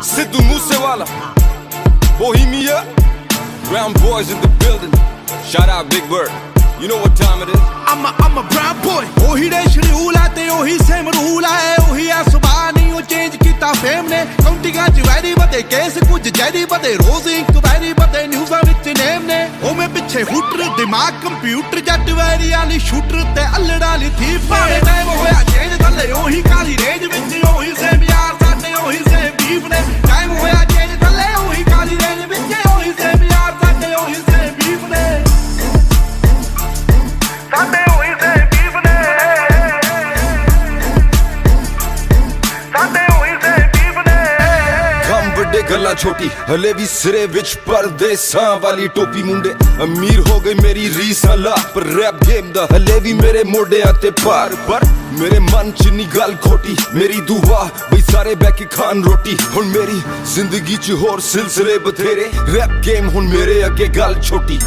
Sidhu Moosewala, Bohemia, Brown boys in the building. Shout out Big Bird. You know what time it is. I'm a brown boy. ਉਹੀ ਦੇ schedule ਆ ਤੇ ਉਹੀ same rule ਆ ਉਹੀ ਆ ਸੁਭਾਅ ਨਹੀਂ ਉਹ ਚੇਂਜ ਕੀਤਾ ਫੇਮ ਨੇ ਕਾਉਂਟਿੰਗਾਂ ਚ ਵੈਰੀ ਵਧੇ ਕੇਸ ਕੁਝ ਜੈਰੀ ਵਧੇ ਰੋਜ਼ ਇਨਕੁਆਇਰੀ ਵਧੇ ਨਿਊਜ਼ਾਂ ਵਿੱਚ ਨੇਮ ਨੇ ਉਹ ਮੈਂ ਪਿੱਛੇ ਹੂਟਰ ਦਿਮਾਗ ਕੰਪਿਊਟਰ ਜੱਟ ਵੈਰੀ ਵਾਲੀ ਸ਼ੂਟਰ ਤੇ ਅਲੜਾ ਲਈ ਥੀਫ ਭਾਵੇਂ ਟਾਈਮ ਹੋਇਆ ਚੇਂਜ ਥੱਲੇ ਉਹੀ ਕਾਲੀ ਰੇਂਜ ਵਿੱਚ ਉਹੀ ਸੇਮ ਯਾਰ ਸਾਡੇ ਉਹੀ ਸੇਮ ਬੀਫ ਨੇ ਟਾਈਮ ਹੋਇਆ ਚੇਂਜ ਥੱਲੇ ਉਹੀ ਕਾਲੀ ਰੇਂਜ ਵਿੱਚ ਉਹੀ ਸੇਮ ਯਾਰ ਸਾਡੇ ਉਹੀ ਸੇਮ ਬੀਫ ਨੇ ਸਾਡੇ ਉਹੀ ਸੇਮ ਬੀਫ ਨੇ ਸਾਡੇ ਉਹੀ ਸੇਮ ਬੀਫ ਨੇ ਕੰਮ ਵੱਡੇ ਗੱਲਾਂ ਛੋਟੀ ਹਲੇ ਵੀ ਸਿਰੇ ਵਿੱਚ ਪਰਦੇਸਾਂ ਵਾਲੀ ਟੋਪੀ ਮੁੰਡੇ ਅਮੀਰ ਹੋ ਗਏ ਮੇਰੀ ਰੀਸਾਂ ਲਾ ਪਰ ਰੈਪ ਗੇਮ ਦਾ ਹਲੇ ਵੀ ਮੇਰੇ ਮੋਢਿਆਂ ਤੇ ਭਾਰ ਪਰ ਮੇਰੇ ਮਨ ਚ ਨੀ ਗੱਲ ਖੋਟੀ ਮੇਰੀ ਦੁਆ ਬਈ ਸਾਰੇ ਬਹਿ ਕੇ ਖਾਣ ਰੋਟੀ ਹੁਣ ਮੇਰੀ ਜ਼ਿੰਦਗੀ ਚ ਹੋਰ ਸਿਲਸਿਲੇ ਬਥੇਰੇ ਰੈਪ ਗੇਮ ਹੁਣ ਮੇਰੇ ਅੱਗੇ ਗੱਲ ਛੋਟੀ